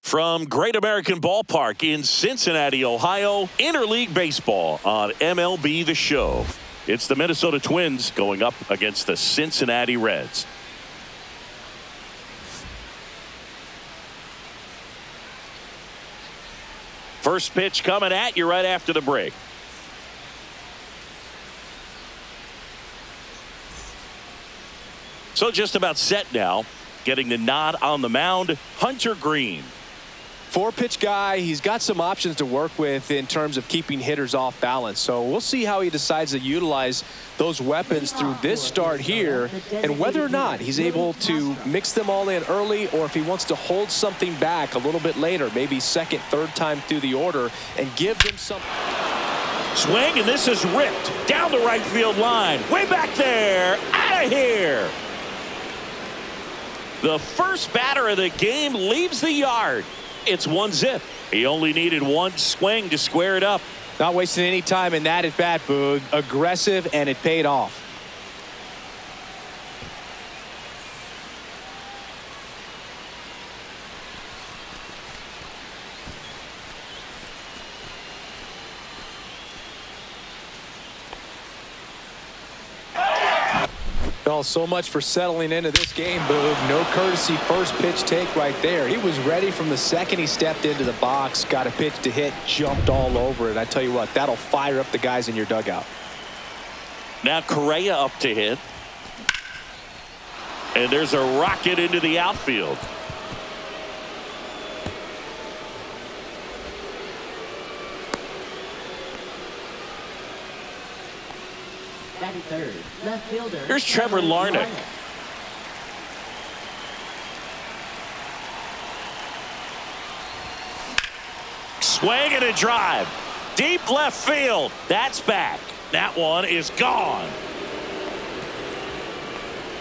From Great American Ballpark in Cincinnati, Ohio, Interleague Baseball on MLB The Show. It's the Minnesota Twins going up against the Cincinnati Reds. First pitch coming at you right after the break. So just about set now. Getting the nod on the mound, Hunter Green. Four-pitch guy. He's got some options to work with in terms of keeping hitters off balance. So we'll see how he decides to utilize those weapons through this start here, and whether or not he's able to mix them all in early, or if he wants to hold something back a little bit later, maybe second, third time through the order, and give them some. Swing, and this is ripped down the right field line. Way back there. Out of here. The first batter of the game leaves the yard. It's 1-0. He only needed one swing to square it up. Not wasting any time in that at bat, Boog. Aggressive, and it paid off. Well, so much for settling into this game, Boog. No courtesy first pitch take right there. He was ready from the second he stepped into the box, got a pitch to hit, jumped all over it. I tell you what, that'll fire up the guys in your dugout. Now Correa up to hit. And there's a rocket into the outfield. Third, left fielder. Here's Trevor Larnach. Swing and a drive. Deep left field. That's back. That one is gone.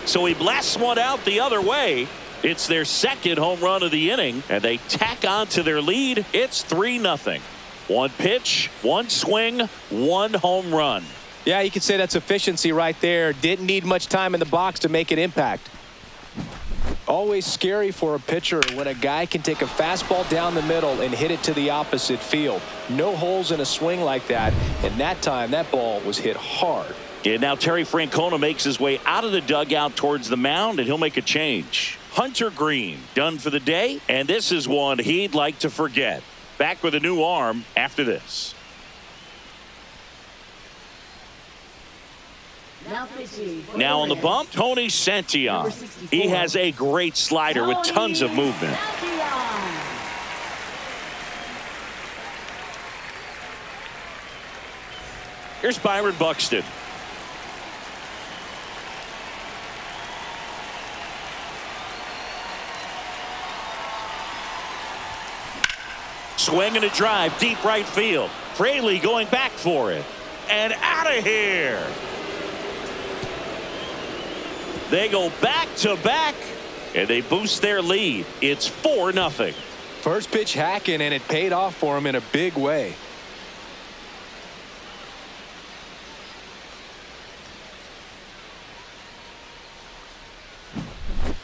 So he blasts one out the other way. It's their second home run of the inning, and they tack on to their lead. It's 3-0. One pitch, one swing, one home run. Yeah, you could say that's efficiency right there. Didn't need much time in the box to make an impact. Always scary for a pitcher when a guy can take a fastball down the middle and hit it to the opposite field. No holes in a swing like that, and that time that ball was hit hard. And now Terry Francona makes his way out of the dugout towards the mound, and he'll make a change. Hunter Green done for the day, and this is one he'd like to forget. Back with a new arm after this. Now on the bump, Tony Santillan. He has a great slider with tons of movement. Here's Byron Buxton. Swing and a drive, deep right field. Fraley going back for it. And out of here. They go back-to-back, and they boost their lead. It's 4-0. First pitch hacking, and it paid off for him in a big way.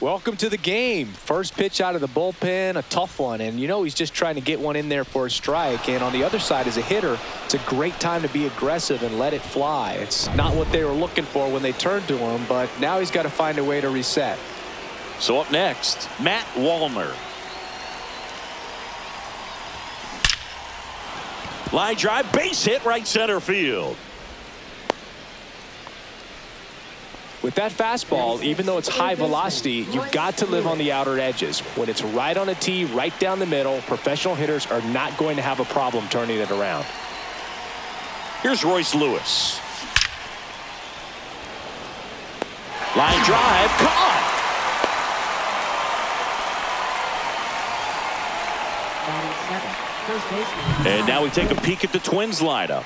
Welcome to the game. First pitch out of the bullpen, a tough one, and you know he's just trying to get one in there for a strike. And on the other side, as a hitter, it's a great time to be aggressive and let it fly. It's not what they were looking for when they turned to him, but now he's got to find a way to reset. So up next, Matt Wallner. Line drive, base hit, right center field. With that fastball, even though it's high velocity, you've got to live on the outer edges. When it's right on a tee, right down the middle, professional hitters are not going to have a problem turning it around. Here's Royce Lewis. Line drive, caught. And now we take a peek at the Twins lineup.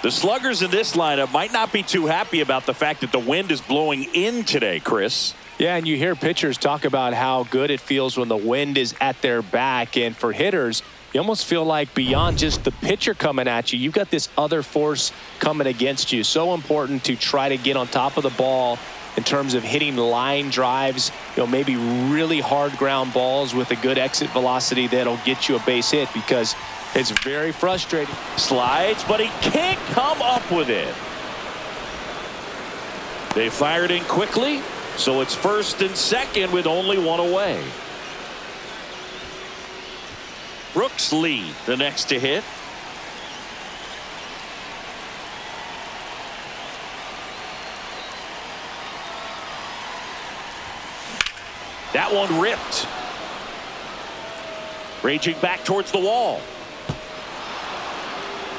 The sluggers in this lineup might not be too happy about the fact that the wind is blowing in today, Chris. Yeah, and you hear pitchers talk about how good it feels when the wind is at their back. And for hitters, you almost feel like beyond just the pitcher coming at you, you've got this other force coming against you. So important to try to get on top of the ball in terms of hitting line drives maybe really hard ground balls with a good exit velocity that'll get you a base hit, because it's very frustrating. Slides, but he can't come up with it. They fired in quickly, so it's first and second with only one away. Brooks Lee, the next to hit. That one ripped. Raging back towards the wall.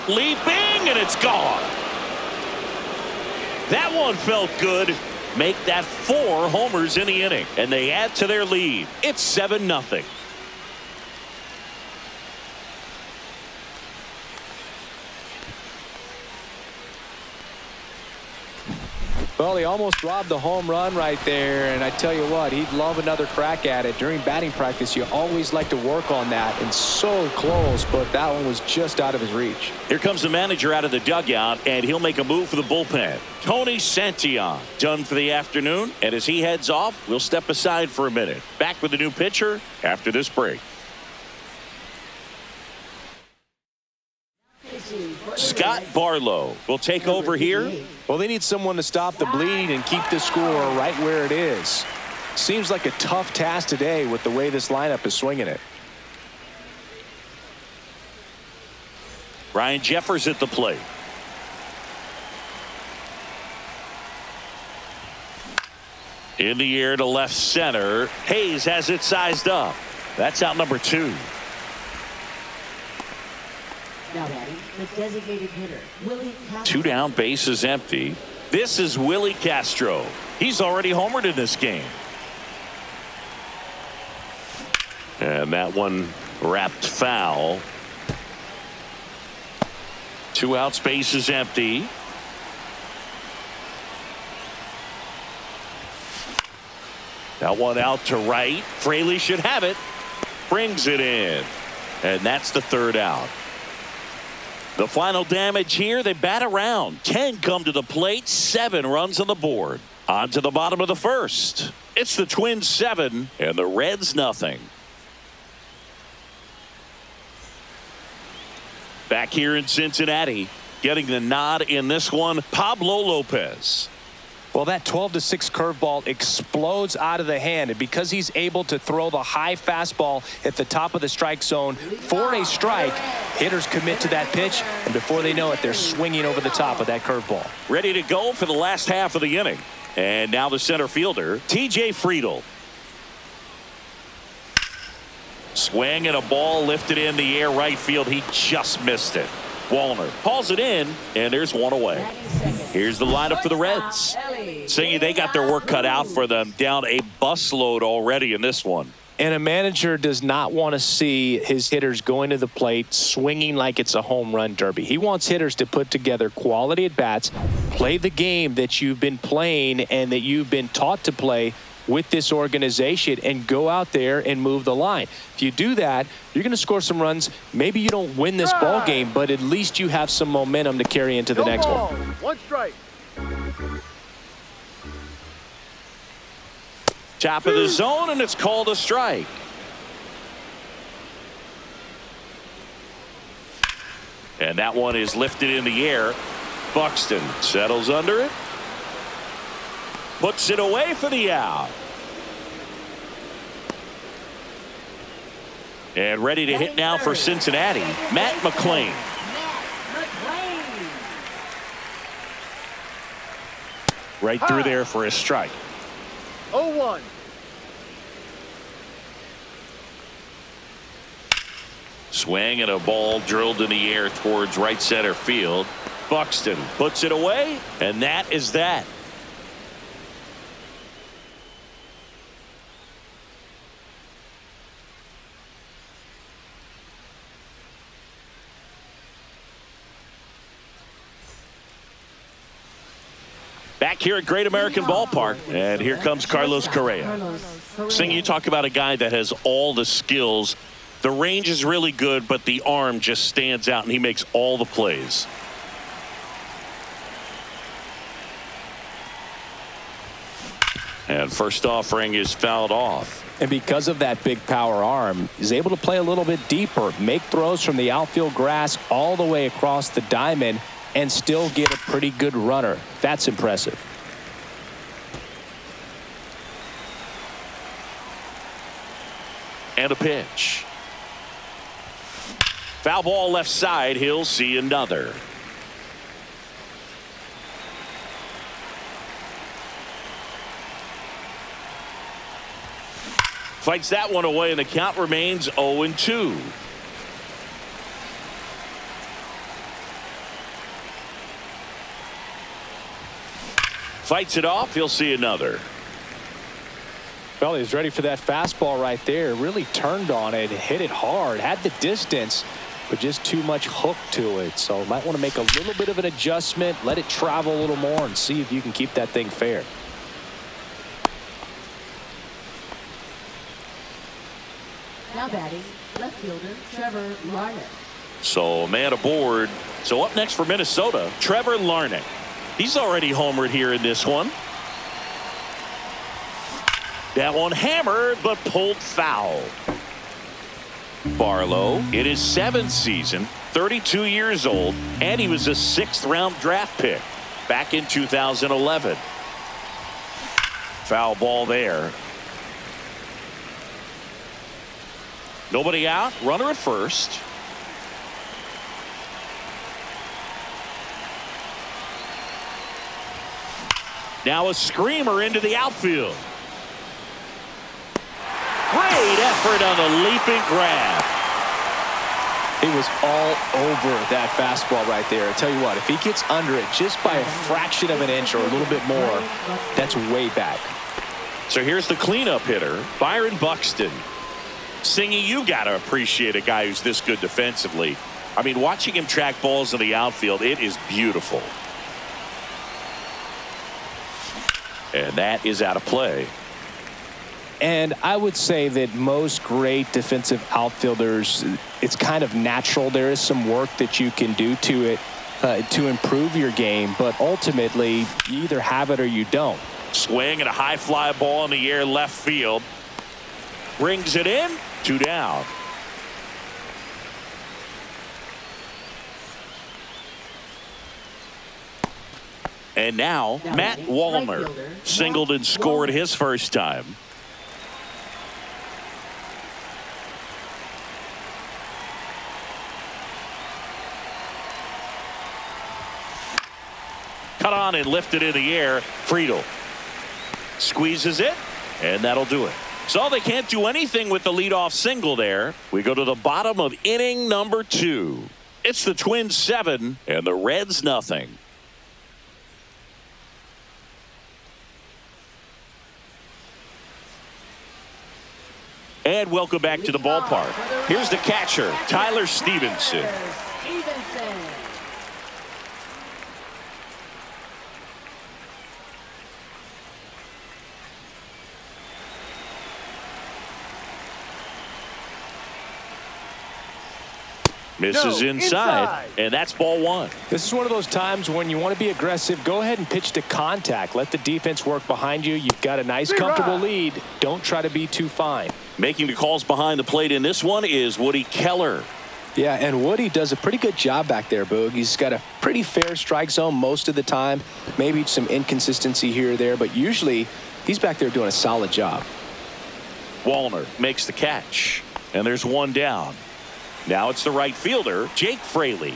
Leaping, and it's gone. That one felt good. Make that 4 homers in the inning, and they add to their lead. It's 7-0. Well, he almost robbed the home run right there, and I tell you what, he'd love another crack at it. During batting practice, you always like to work on that, and so close, but that one was just out of his reach. Here comes the manager out of the dugout, and he'll make a move for the bullpen. Tony Santillan done for the afternoon, and as he heads off, we'll step aside for a minute. Back with the new pitcher after this break. Scott Barlow will take over here. Well, they need someone to stop the bleed and keep the score right where it is. Seems like a tough task today with the way this lineup is swinging it. Ryan Jeffers at the plate. In the air to left center. Hayes has it sized up. That's out number 2. Now batting, the designated hitter, Willie Castro. 2 down, bases empty. This is Willie Castro. He's already homered in this game. And that one wrapped foul. 2 outs, bases empty. That one out to right. Fraley should have it. Brings it in. And that's the 3rd out. The final damage here, they bat around. 10 come to the plate, 7 runs on the board. On to the bottom of the 1st. It's the Twins 7 and the Reds nothing. Back here in Cincinnati, getting the nod in this one, Pablo Lopez. Well, that 12-6 curveball explodes out of the hand, and because he's able to throw the high fastball at the top of the strike zone for a strike, hitters commit to that pitch, and before they know it, they're swinging over the top of that curveball. Ready to go for the last half of the inning. And now the center fielder, T.J. Friedl. Swing and a ball lifted in the air right field. He just missed it. Wallner hauls it in, and there's one away. Here's the lineup for the Reds. Saying they got their work cut out for them, down a busload already in this one. And a manager does not want to see his hitters going to the plate swinging like it's a home run derby. He wants hitters to put together quality at bats, play the game that you've been playing and that you've been taught to play with this organization, and go out there and move the line. If you do that, you're going to score some runs. Maybe you don't win this ball game, but at least you have some momentum to carry into the next one. 1 strike. Top of the zone, and it's called a strike. And that one is lifted in the air. Buxton settles under it. Puts it away for the out. And ready to hit now for Cincinnati, Matt McLain. Right through there for a strike. 0-1. Swing and a ball drilled in the air towards right center field. Buxton puts it away, and that is that. Back here at Great American Ballpark, and here comes Carlos Correa. Sing, you talk about a guy that has all the skills. The range is really good, but the arm just stands out, and he makes all the plays. And first offering is fouled off. And because of that big power arm, he's able to play a little bit deeper, make throws from the outfield grass all the way across the diamond, and still get a pretty good runner. That's impressive. And a pitch. Foul ball left side. He'll see another. Fights that one away, and the count remains 0-2. Fights it off. He'll see another. Well, he was ready for that fastball right there. Really turned on it, hit it hard, had the distance, but just too much hook to it. So might want to make a little bit of an adjustment, let it travel a little more, and see if you can keep that thing fair. Now batting, left fielder Trevor Larnett. So man aboard. So up next for Minnesota, Trevor Larnett. He's already homered here in this one. That one hammered but pulled foul. Barlow in his 7th season, 32 years old, and he was a 6th-round draft pick back in 2011. Foul ball there. Nobody out, runner at first. Now a screamer into the outfield. Great effort on the leaping grab. He was all over that fastball right there. I tell you what, if he gets under it just by a fraction of an inch or a little bit more, that's way back. So here's the cleanup hitter, Byron Buxton. Singy, you got to appreciate a guy who's this good defensively. I mean, watching him track balls in the outfield, it is beautiful. And that is out of play. And I would say that most great defensive outfielders, it's kind of natural. There is some work that you can do to it to improve your game, but ultimately you either have it or you don't. Swing and a high fly ball in the air left field. Brings it in. 2 down. And now Matt Wallner singled and scored his first time. Cut on and lifted in the air. Friedel squeezes it, and that'll do it. So they can't do anything with the leadoff single there. We go to the bottom of inning number 2. It's the Twins 7 and the Reds nothing. And welcome back to the ballpark. Here's the catcher, Tyler Stevenson. Misses inside, and that's ball 1. This is one of those times when you want to be aggressive. Go ahead and pitch to contact. Let the defense work behind you. You've got a nice, comfortable lead. Don't try to be too fine. Making the calls behind the plate in this one is Woody Keller. Yeah, and Woody does a pretty good job back there, Boog. He's got a pretty fair strike zone most of the time. Maybe some inconsistency here or there, but usually he's back there doing a solid job. Wallner makes the catch, and there's 1 down. Now it's the right fielder, Jake Fraley.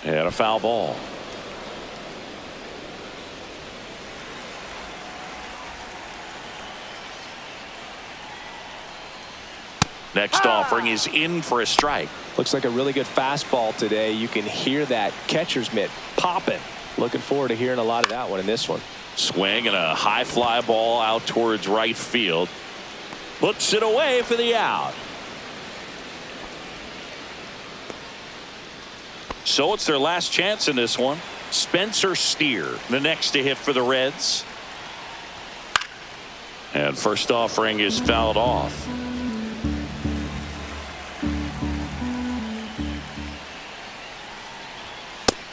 And a foul ball. Next offering is in for a strike. Looks like a really good fastball today. You can hear that catcher's mitt popping. Looking forward to hearing a lot of that one in this one. Swing and a high fly ball out towards right field. Puts it away for the out. So it's their last chance in this one. Spencer Steer, the next to hit for the Reds. And first offering is fouled off.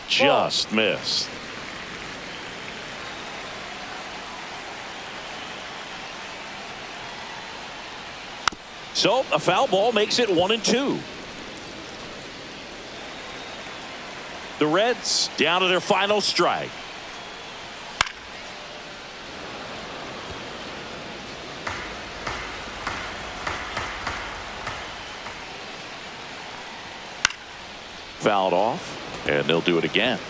Just missed. So a foul ball makes it 1-2. The Reds down to their final strike. Fouled off, and they'll do it again.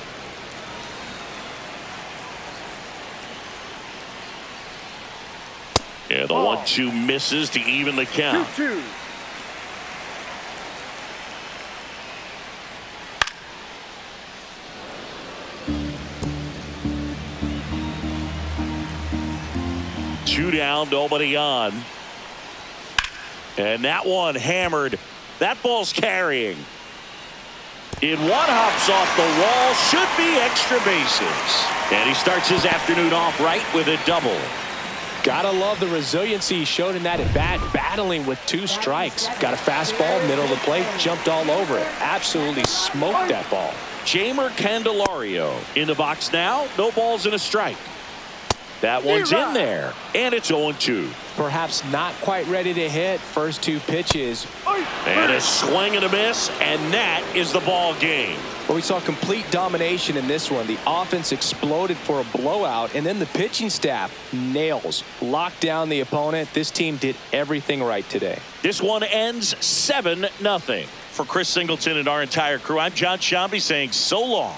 Yeah, the 1-2 misses to even the count. 2-2. Two down, nobody on. And that one hammered. That ball's carrying. In one hops off the wall, should be extra bases. And he starts his afternoon off right with a double. Gotta love the resiliency he showed in that at bat, battling with 2 strikes. Got a fastball, middle of the plate, jumped all over it. Absolutely smoked that ball. Jamer Candelario in the box now. No balls and a strike. That one's in there, and it's 0-2. Perhaps not quite ready to hit. First 2 pitches. And a swing and a miss, and that is the ball game. Well, we saw complete domination in this one. The offense exploded for a blowout, and then the pitching staff nails, locked down the opponent. This team did everything right today. This one ends 7-0. For Chris Singleton and our entire crew, I'm John Shambi saying so long.